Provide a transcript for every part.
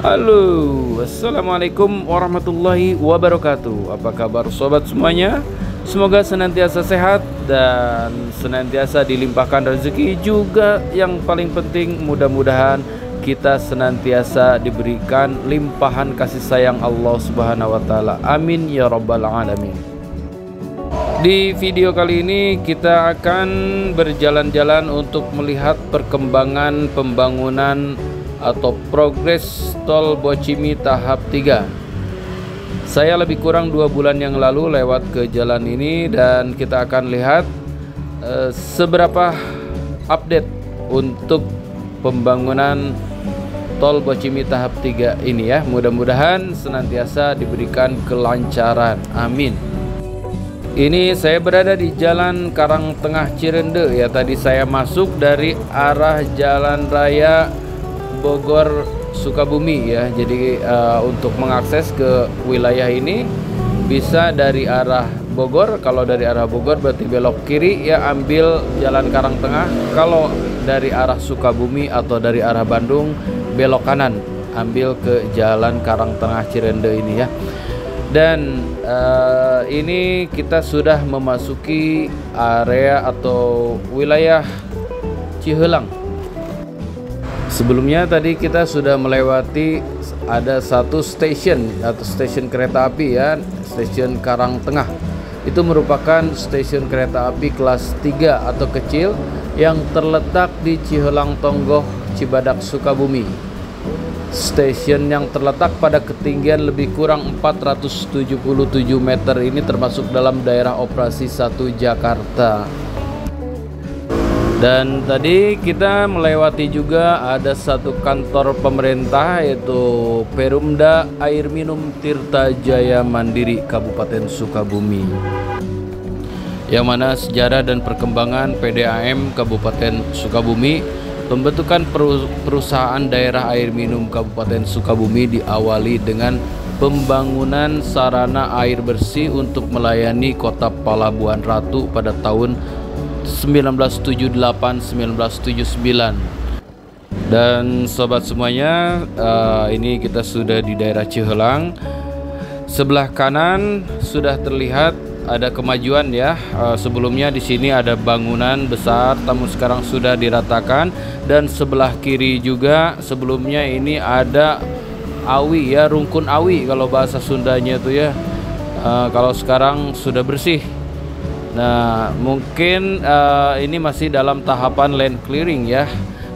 Halo, assalamualaikum warahmatullahi wabarakatuh. Apa kabar sobat semuanya? Semoga senantiasa sehat dan senantiasa dilimpahkan rezeki. Juga yang paling penting, mudah-mudahan kita senantiasa diberikan limpahan kasih sayang Allah Subhanahu wa taala. Amin ya rabbal alamin. Di video kali ini kita akan berjalan-jalan untuk melihat perkembangan pembangunan atau progres tol Bocimi tahap 3. Saya lebih kurang 2 bulan yang lalu lewat ke jalan ini dan kita akan lihat seberapa update untuk pembangunan tol Bocimi tahap 3 ini ya. Mudah-mudahan senantiasa diberikan kelancaran. Amin. Ini saya berada di Jalan Karangtengah Cirende ya. Tadi saya masuk dari arah Jalan Raya Bogor Sukabumi ya. Jadi untuk mengakses ke wilayah ini bisa dari arah Bogor. Kalau dari arah Bogor berarti belok kiri ya, ambil Jalan Karangtengah. Kalau dari arah Sukabumi atau dari arah Bandung belok kanan, ambil ke Jalan Karangtengah Cirende ini ya. Dan ini kita sudah memasuki area atau wilayah Cihelang. Sebelumnya tadi kita sudah melewati ada satu stasiun atau stasiun kereta api ya, stasiun Karangtengah. Itu merupakan stasiun kereta api kelas 3 atau kecil yang terletak di Cihelang Tonggoh, Cibadak, Sukabumi. Stasiun yang terletak pada ketinggian lebih kurang 477 meter ini termasuk dalam daerah operasi 1 Jakarta. Dan tadi kita melewati juga ada satu kantor pemerintah, yaitu Perumda Air Minum Tirta Jaya Mandiri Kabupaten Sukabumi, yang mana sejarah dan perkembangan PDAM Kabupaten Sukabumi. Pembentukan perusahaan daerah air minum Kabupaten Sukabumi diawali dengan pembangunan sarana air bersih untuk melayani kota Palabuhan Ratu pada tahun 1978-1979. Dan sobat semuanya, ini kita sudah di daerah Cihelang. Sebelah kanan sudah terlihat ada kemajuan ya. Sebelumnya di sini ada bangunan besar, namun sekarang sudah diratakan. Dan sebelah kiri juga sebelumnya ini ada awi ya, rungkun awi kalau bahasa Sundanya itu ya. Kalau sekarang sudah bersih. Nah, mungkin ini masih dalam tahapan land clearing ya,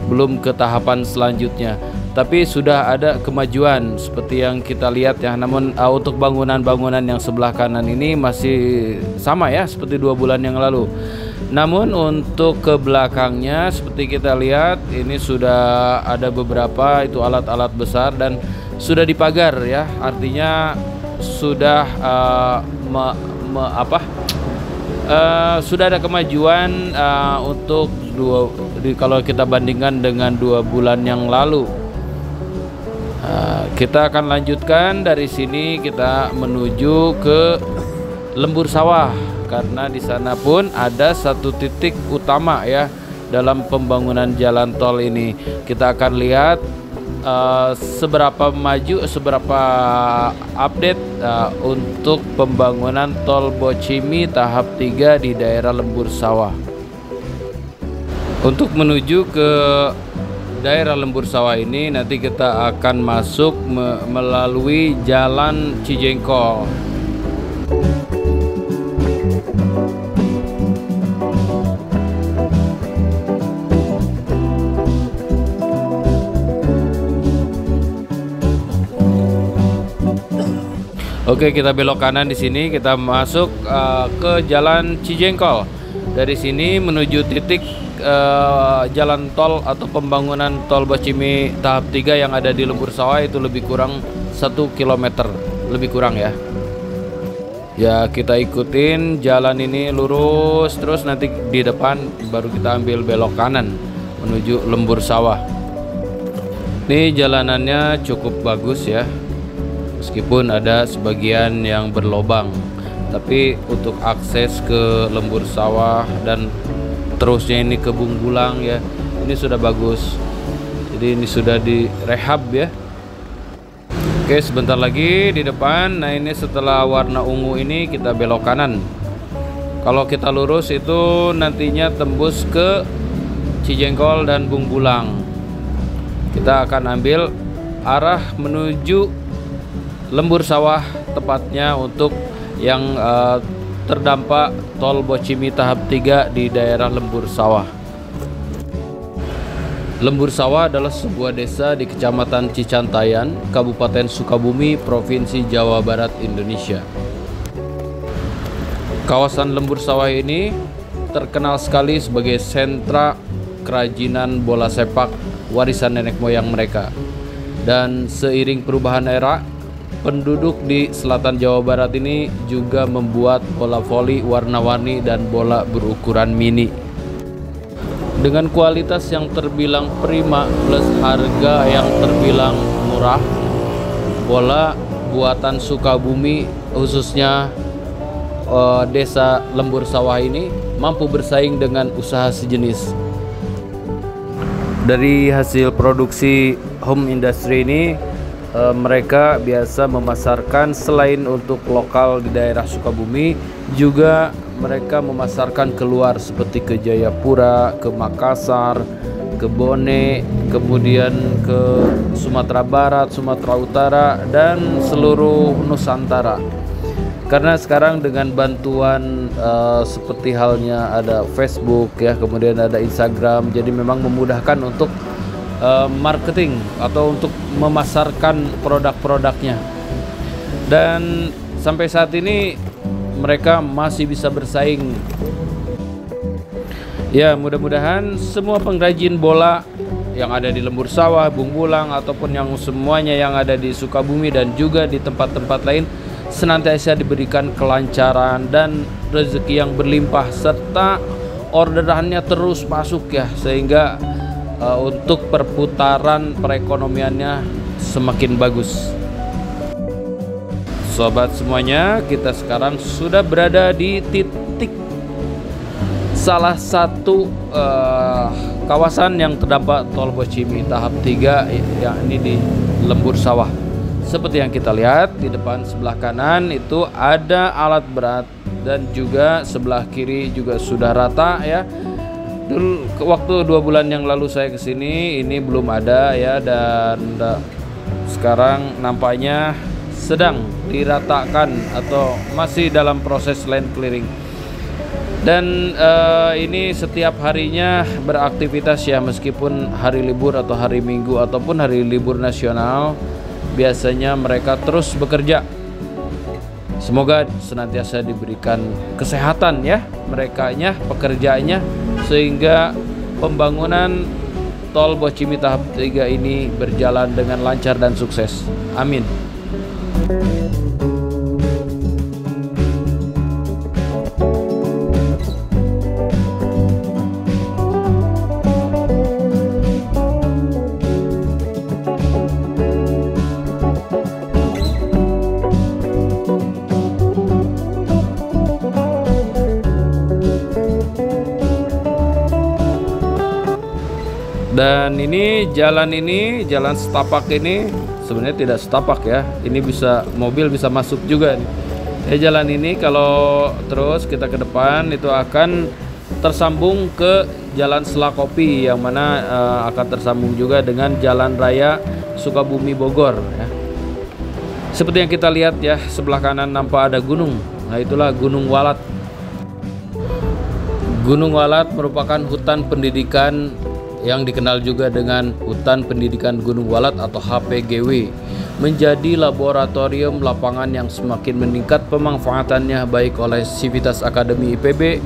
belum ke tahapan selanjutnya. Tapi sudah ada kemajuan seperti yang kita lihat ya. Namun untuk bangunan-bangunan yang sebelah kanan ini masih sama ya, seperti 2 bulan yang lalu. Namun untuk ke belakangnya seperti kita lihat ini sudah ada beberapa itu alat-alat besar dan sudah dipagar ya. Artinya sudah sudah ada kemajuan untuk kalau kita bandingkan dengan 2 bulan yang lalu. Kita akan lanjutkan dari sini, kita menuju ke Lembur Sawah karena di sana pun ada satu titik utama ya dalam pembangunan jalan tol ini. Kita akan lihat seberapa maju, seberapa update untuk pembangunan tol Bocimi tahap 3 di daerah Lembur Sawah. Untuk menuju ke daerah Lembur Sawah ini nanti kita akan masuk melalui Jalan Cijengkol. Oke, kita belok kanan di sini, kita masuk ke Jalan Cijengkol. Dari sini menuju titik jalan tol atau pembangunan tol Bocimi tahap 3 yang ada di Lembur Sawah itu lebih kurang 1 km lebih kurang ya. Ya, kita ikutin jalan ini lurus terus, nanti di depan baru kita ambil belok kanan menuju Lembur Sawah. Ini jalanannya cukup bagus ya, meskipun ada sebagian yang berlobang, tapi untuk akses ke Lembur Sawah dan terusnya ini ke Bunggulang ya, ini sudah bagus. Jadi ini sudah direhab ya. Oke, sebentar lagi di depan. Nah, ini setelah warna ungu ini kita belok kanan. Kalau kita lurus itu nantinya tembus ke Cijengkol dan Bung Bulang. Kita akan ambil arah menuju Lembur Sawah, tepatnya untuk yang terdampak tol Bocimi tahap 3 di daerah Lembur Sawah. Lembur Sawah adalah sebuah desa di Kecamatan Cicantayan, Kabupaten Sukabumi, Provinsi Jawa Barat, Indonesia. Kawasan Lembur Sawah ini terkenal sekali sebagai sentra kerajinan bola sepak warisan nenek moyang mereka. Dan seiring perubahan era, penduduk di selatan Jawa Barat ini juga membuat bola voli warna-warni dan bola berukuran mini. Dengan kualitas yang terbilang prima plus harga yang terbilang murah, bola buatan Sukabumi khususnya desa Lembur Sawah ini mampu bersaing dengan usaha sejenis. Dari hasil produksi home industry ini, mereka biasa memasarkan selain untuk lokal di daerah Sukabumi, juga mereka memasarkan keluar seperti ke Jayapura, ke Makassar, ke Bone, kemudian ke Sumatera Barat, Sumatera Utara, dan seluruh Nusantara. Karena sekarang dengan bantuan seperti halnya ada Facebook ya, kemudian ada Instagram, jadi memang memudahkan untuk marketing atau untuk memasarkan produk-produknya. Dan sampai saat ini mereka masih bisa bersaing. Ya, mudah-mudahan semua pengrajin bola yang ada di Lembur Sawah, Bung Bulang, ataupun yang semuanya yang ada di Sukabumi dan juga di tempat-tempat lain senantiasa diberikan kelancaran dan rezeki yang berlimpah, serta orderannya terus masuk ya, sehingga untuk perputaran perekonomiannya semakin bagus. Sobat semuanya, kita sekarang sudah berada di titik salah satu kawasan yang terdampak tol Bocimi tahap 3, yakni di Lembur Sawah. Seperti yang kita lihat di depan sebelah kanan itu ada alat berat, dan juga sebelah kiri juga sudah rata ya. Dulu waktu 2 bulan yang lalu saya kesini ini belum ada ya, dan sekarang nampaknya sedang diratakan atau masih dalam proses land clearing. Dan ini setiap harinya beraktivitas ya, meskipun hari libur atau hari Minggu ataupun hari libur nasional, biasanya mereka terus bekerja. Semoga senantiasa diberikan kesehatan ya merekanya, pekerjaannya, sehingga pembangunan tol Bocimi tahap 3 ini berjalan dengan lancar dan sukses. Amin. Dan ini jalan setapak ini sebenarnya tidak setapak ya, ini bisa mobil bisa masuk juga nih. Ya, jalan ini kalau terus kita ke depan itu akan tersambung ke Jalan Selakopi, yang mana akan tersambung juga dengan Jalan Raya Sukabumi Bogor ya. Seperti yang kita lihat ya, sebelah kanan nampak ada gunung. Nah, itulah Gunung Walat. Gunung Walat merupakan hutan pendidikan yang dikenal juga dengan Hutan Pendidikan Gunung Walat atau HPGW, menjadi laboratorium lapangan yang semakin meningkat pemanfaatannya baik oleh Sivitas Akademi IPB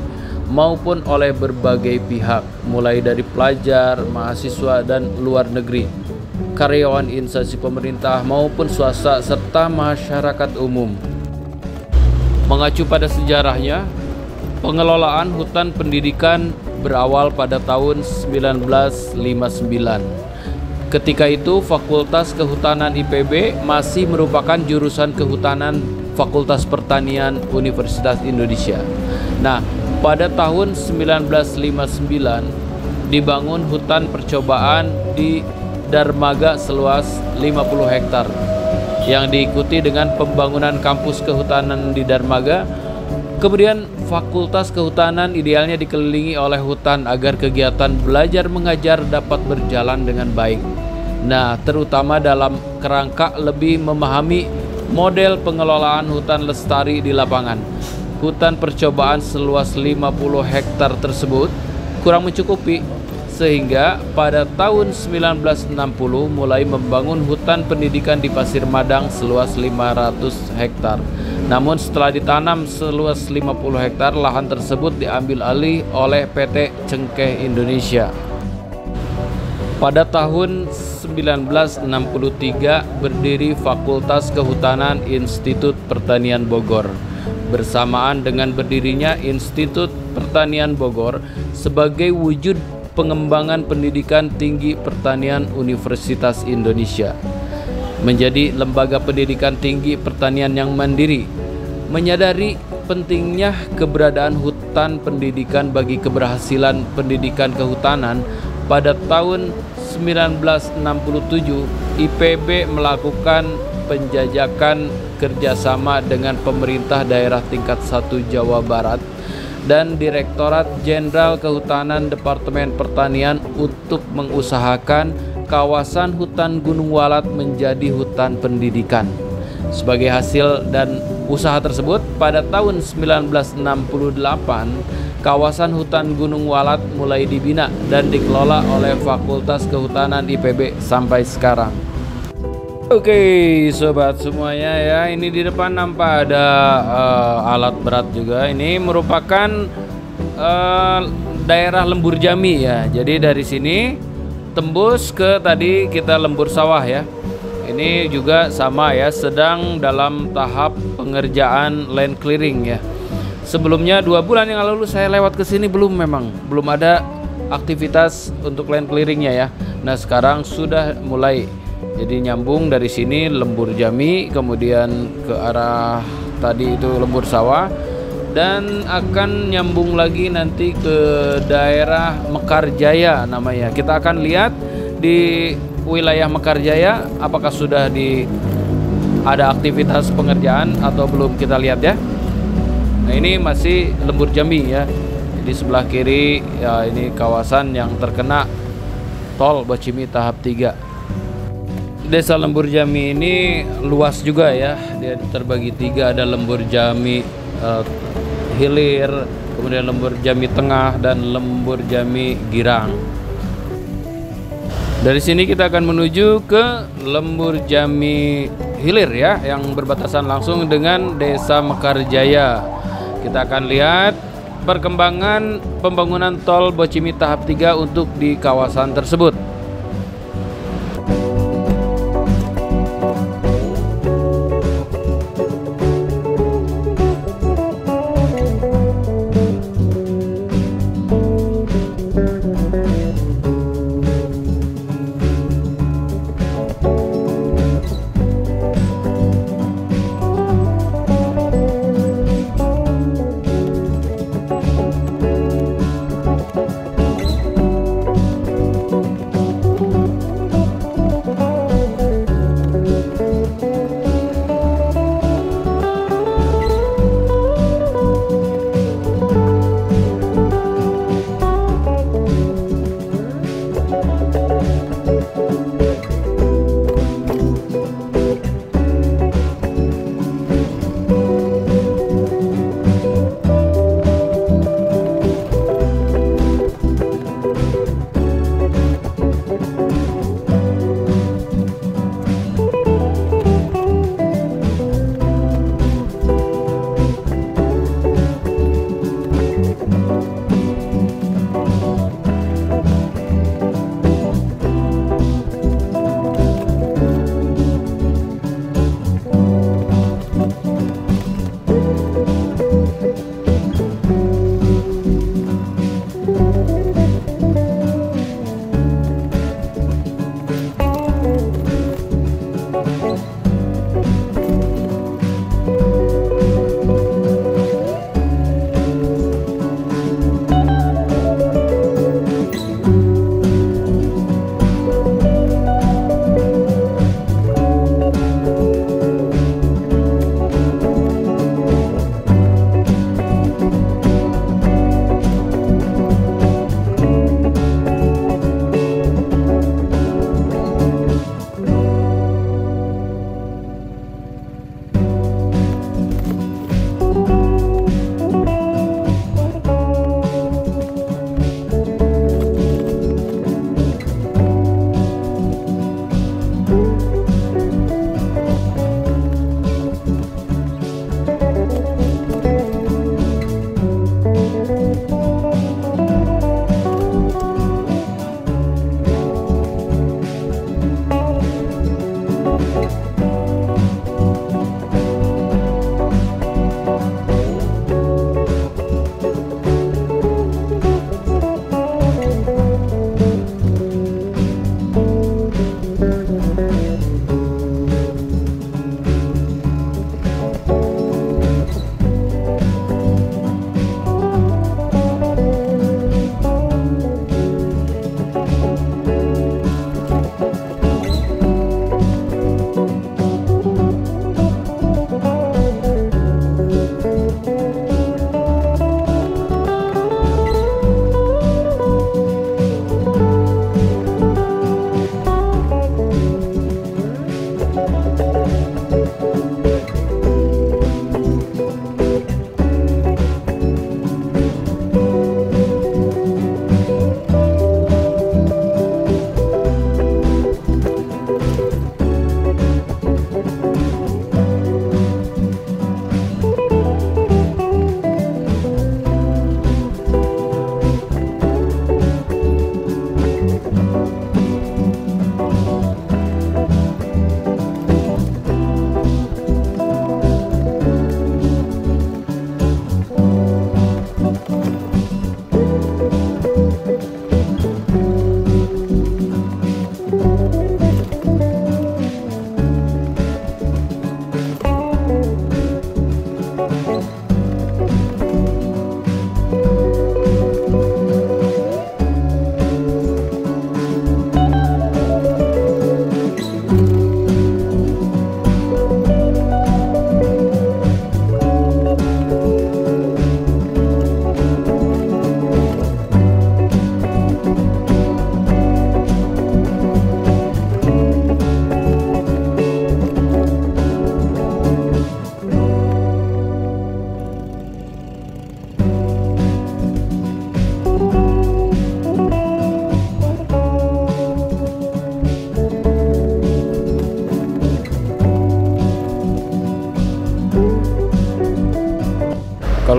maupun oleh berbagai pihak, mulai dari pelajar, mahasiswa dan luar negeri, karyawan instansi pemerintah maupun swasta, serta masyarakat umum. Mengacu pada sejarahnya, pengelolaan hutan pendidikan berawal pada tahun 1959. Ketika itu Fakultas Kehutanan IPB masih merupakan jurusan kehutanan Fakultas Pertanian Universitas Indonesia. Nah, pada tahun 1959 dibangun hutan percobaan di Darmaga seluas 50 hektar. yang diikuti dengan pembangunan kampus kehutanan di Dermaga. Kemudian Fakultas Kehutanan idealnya dikelilingi oleh hutan agar kegiatan belajar mengajar dapat berjalan dengan baik. Nah, terutama dalam kerangka lebih memahami model pengelolaan hutan lestari di lapangan. Hutan percobaan seluas 50 hektar tersebut kurang mencukupi, sehingga pada tahun 1960 mulai membangun hutan pendidikan di Pasir Madang seluas 500 hektar. Namun setelah ditanam seluas 50 hektar, lahan tersebut diambil alih oleh PT Cengkeh Indonesia. Pada tahun 1963 berdiri Fakultas Kehutanan Institut Pertanian Bogor. Bersamaan dengan berdirinya Institut Pertanian Bogor sebagai wujud pengembangan pendidikan tinggi pertanian Universitas Indonesia menjadi lembaga pendidikan tinggi pertanian yang mandiri, menyadari pentingnya keberadaan hutan pendidikan bagi keberhasilan pendidikan kehutanan. Pada tahun 1967 IPB melakukan penjajakan kerjasama dengan pemerintah daerah tingkat 1 Jawa Barat dan Direktorat Jenderal Kehutanan Departemen Pertanian untuk mengusahakan kawasan hutan Gunung Walat menjadi hutan pendidikan. Sebagai hasil dan usaha tersebut, pada tahun 1968 kawasan hutan Gunung Walat mulai dibina dan dikelola oleh Fakultas Kehutanan IPB sampai sekarang. Oke, sobat semuanya ya, ini di depan nampak ada alat berat juga. Ini merupakan daerah lembur Jammi ya. Jadi dari sini tembus ke tadi kita lembur sawah ya. Ini juga sama ya, sedang dalam tahap pengerjaan land clearing ya. Sebelumnya 2 bulan yang lalu saya lewat ke sini belum ada aktivitas untuk land clearingnya ya. Nah sekarang sudah mulai. Jadi nyambung dari sini lembur Jammi, kemudian ke arah tadi itu lembur sawah, dan akan nyambung lagi nanti ke daerah Mekarjaya namanya. Kita akan lihat di wilayah Mekarjaya apakah sudah ada aktivitas pengerjaan atau belum, kita lihat ya. Nah ini masih lembur Jammi ya. Di sebelah kiri ya, ini kawasan yang terkena tol Bocimi tahap 3. Desa Lembur Jammi ini luas juga ya, dia terbagi 3, ada Lembur Jammi Hilir, kemudian Lembur Jammi Tengah, dan Lembur Jammi Girang. Dari sini kita akan menuju ke Lembur Jammi Hilir ya, yang berbatasan langsung dengan Desa Mekarjaya. Kita akan lihat perkembangan pembangunan tol Bocimi tahap 3 untuk di kawasan tersebut.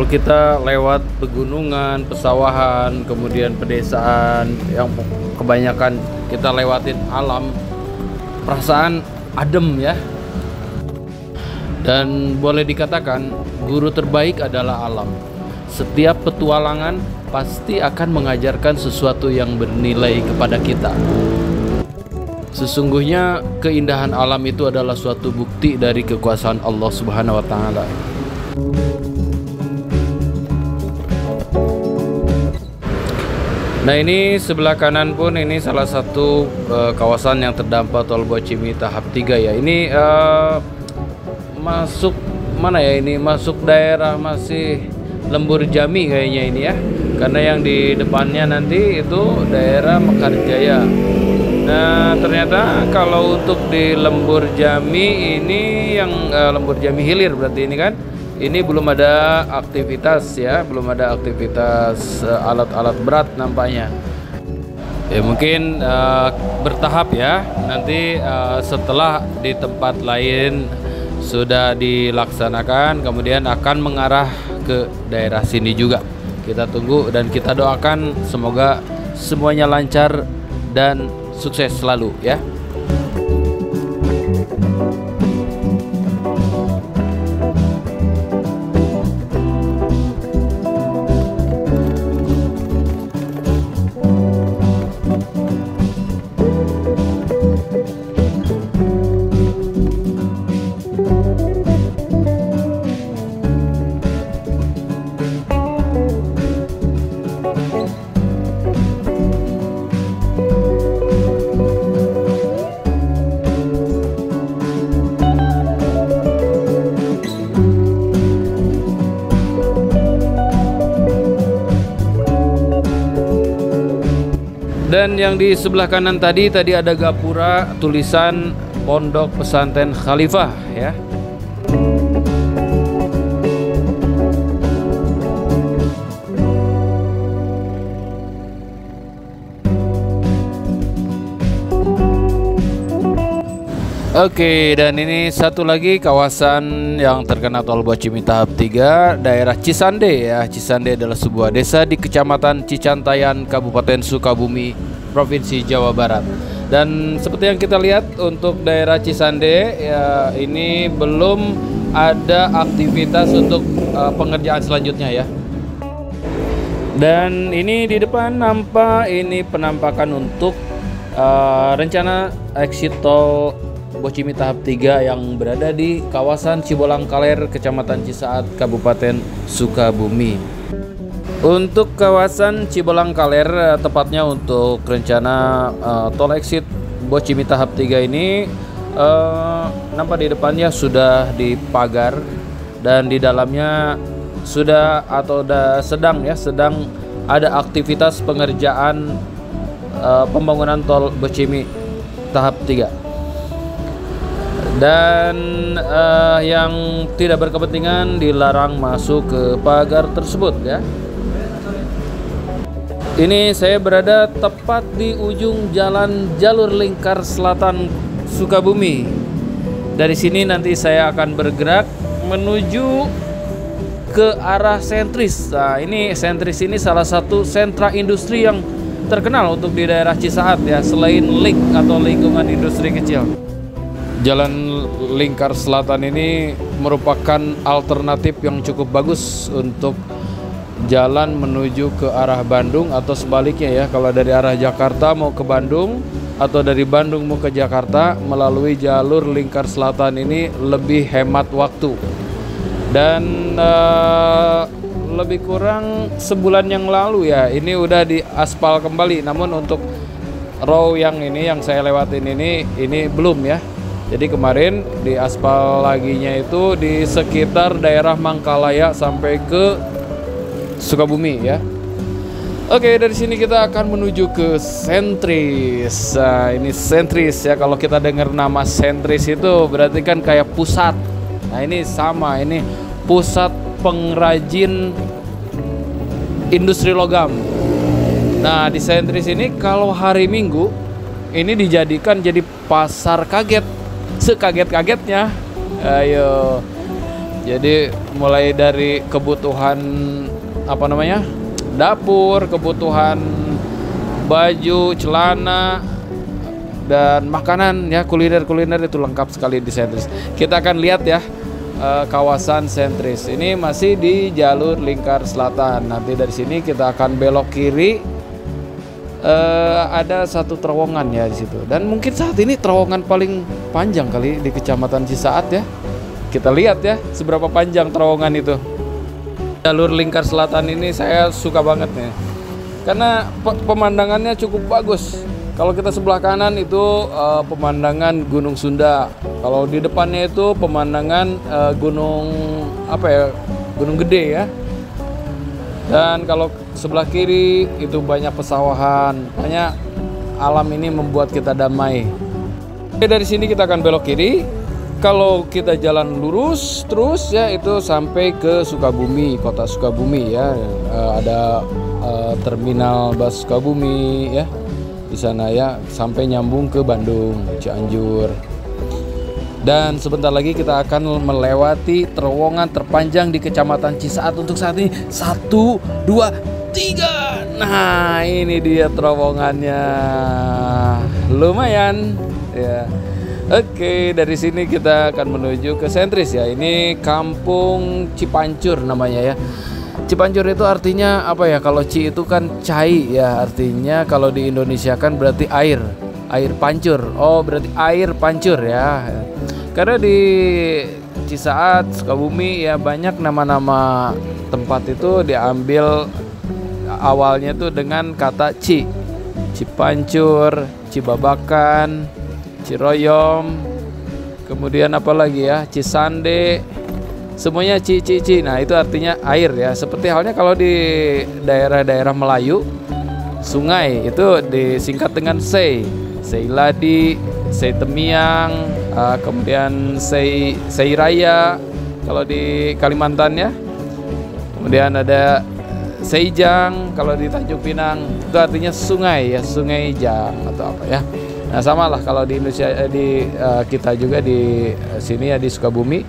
Kalau kita lewat pegunungan, pesawahan, kemudian pedesaan yang kebanyakan kita lewatin alam, perasaan adem ya. Dan boleh dikatakan guru terbaik adalah alam. Setiap petualangan pasti akan mengajarkan sesuatu yang bernilai kepada kita. Sesungguhnya keindahan alam itu adalah suatu bukti dari kekuasaan Allah Subhanahu wa taala. Nah, ini sebelah kanan pun ini salah satu kawasan yang terdampak tol Bocimi tahap 3 ya. Ini masuk mana ya ini? Masuk daerah masih Lembur Jami kayaknya ini ya. Karena yang di depannya nanti itu daerah Mekarjaya. Nah, ternyata kalau untuk di Lembur Jami ini yang Lembur Jami Hilir berarti ini kan. Ini belum ada aktivitas ya, belum ada aktivitas alat-alat berat nampaknya. Ya mungkin bertahap ya. Nanti setelah di tempat lain sudah dilaksanakan, kemudian akan mengarah ke daerah sini juga. Kita tunggu dan kita doakan semoga semuanya lancar dan sukses selalu ya. Dan yang di sebelah kanan tadi ada gapura tulisan Pondok Pesantren Khalifah ya. Oke, dan ini satu lagi kawasan yang terkena tol Bocimi tahap 3, daerah Cisande ya. Cisande adalah sebuah desa di Kecamatan Cicantayan, Kabupaten Sukabumi, Provinsi Jawa Barat. Dan seperti yang kita lihat untuk daerah Cisande ya, ini belum ada aktivitas untuk pengerjaan selanjutnya ya. Dan ini di depan nampak ini penampakan untuk rencana exit tol Bocimi tahap 3 yang berada di kawasan Cibolang Kaler, Kecamatan Cisaat, Kabupaten Sukabumi. Untuk kawasan Cibolang Kaler, tepatnya untuk rencana tol exit Bocimi tahap 3 ini, nampak di depannya sudah dipagar dan di dalamnya sudah atau sedang ada aktivitas pengerjaan pembangunan tol Bocimi tahap 3. Dan yang tidak berkepentingan dilarang masuk ke pagar tersebut ya. Ini saya berada tepat di ujung jalan jalur lingkar selatan Sukabumi. Dari sini nanti saya akan bergerak menuju ke arah Sentris. Nah, ini Sentris ini salah satu sentra industri yang terkenal untuk di daerah Cisaat ya, selain LINK atau lingkungan industri kecil. Jalan lingkar selatan ini merupakan alternatif yang cukup bagus untuk jalan menuju ke arah Bandung atau sebaliknya ya. Kalau dari arah Jakarta mau ke Bandung atau dari Bandung mau ke Jakarta melalui jalur lingkar selatan ini lebih hemat waktu. Dan lebih kurang sebulan yang lalu ya, ini udah diaspal kembali. Namun untuk row yang ini yang saya lewatin ini belum ya. Jadi kemarin di aspal laginya itu di sekitar daerah Mangkalaya sampai ke Sukabumi ya. Oke, dari sini kita akan menuju ke Sentris. Nah, ini Sentris ya. Kalau kita dengar nama Sentris itu berarti kan kayak pusat. Nah, ini sama, ini pusat pengrajin industri logam. Nah, di Sentris ini kalau hari Minggu ini dijadikan jadi pasar kaget. Sekaget-kagetnya. Ayo. Jadi mulai dari kebutuhan apa namanya, dapur, kebutuhan baju, celana, dan makanan ya, kuliner itu lengkap sekali di Sentris. Kita akan lihat ya kawasan Sentris. Ini masih di jalur lingkar selatan. Nanti dari sini kita akan belok kiri. Ada satu terowongan ya di situ. Dan mungkin saat ini terowongan paling panjang kali di Kecamatan Cisaat ya. Kita lihat ya seberapa panjang terowongan itu. Jalur lingkar selatan ini saya suka banget nih, karena pemandangannya cukup bagus. Kalau kita sebelah kanan itu pemandangan Gunung Sunda. Kalau di depannya itu pemandangan gunung apa ya, Gunung Gede ya. Dan kalau sebelah kiri itu banyak pesawahan. Banyak, alam ini membuat kita damai. Oke, dari sini kita akan belok kiri. Kalau kita jalan lurus terus ya, itu sampai ke Sukabumi, kota Sukabumi ya. Ada terminal bus Sukabumi ya di sana ya, sampai nyambung ke Bandung, Cianjur. Dan sebentar lagi kita akan melewati terowongan terpanjang di Kecamatan Cisaat untuk saat ini. 1, 2, 3. Nah, ini dia terowongannya. Lumayan ya. Oke, dari sini kita akan menuju ke Sentris ya. Ini Kampung Cipancur namanya ya. Cipancur itu artinya apa ya? Kalau Ci itu kan cai ya, artinya kalau di Indonesia kan berarti air pancur. Oh, berarti air pancur ya. Karena di Cisaat, Sukabumi ya, banyak nama-nama tempat itu diambil awalnya tuh dengan kata Ci. Cipancur, Cibabakan, Ciroyom, kemudian apa lagi ya, Cisande, semuanya Ci. Nah, itu artinya air ya. Seperti halnya kalau di daerah-daerah Melayu, sungai itu disingkat dengan Sei Ladi, Sei Temiang, kemudian Sei Raya kalau di Kalimantan ya. Kemudian ada Seijang kalau di Tanjung Pinang, itu artinya sungai ya, Sungai Jang atau apa ya. Nah, sama lah kalau di Indonesia, di kita juga di sini ya, di Sukabumi.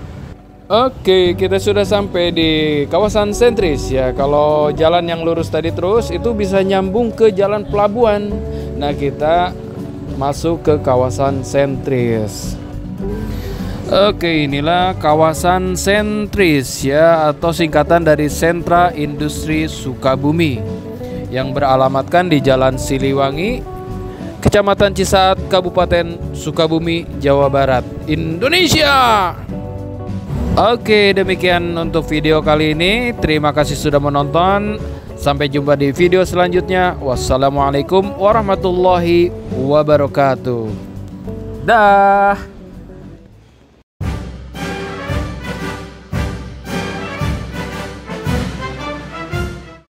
Oke, kita sudah sampai di kawasan Sentris ya. Kalau jalan yang lurus tadi terus itu bisa nyambung ke jalan pelabuhan. Nah, kita masuk ke kawasan Sentris. Oke, inilah kawasan Sentris ya, atau singkatan dari Sentra Industri Sukabumi, yang beralamatkan di Jalan Siliwangi, Kecamatan Cisaat, Kabupaten Sukabumi, Jawa Barat, Indonesia. Oke, demikian untuk video kali ini. Terima kasih sudah menonton. Sampai jumpa di video selanjutnya. Wassalamualaikum warahmatullahi wabarakatuh. Dah.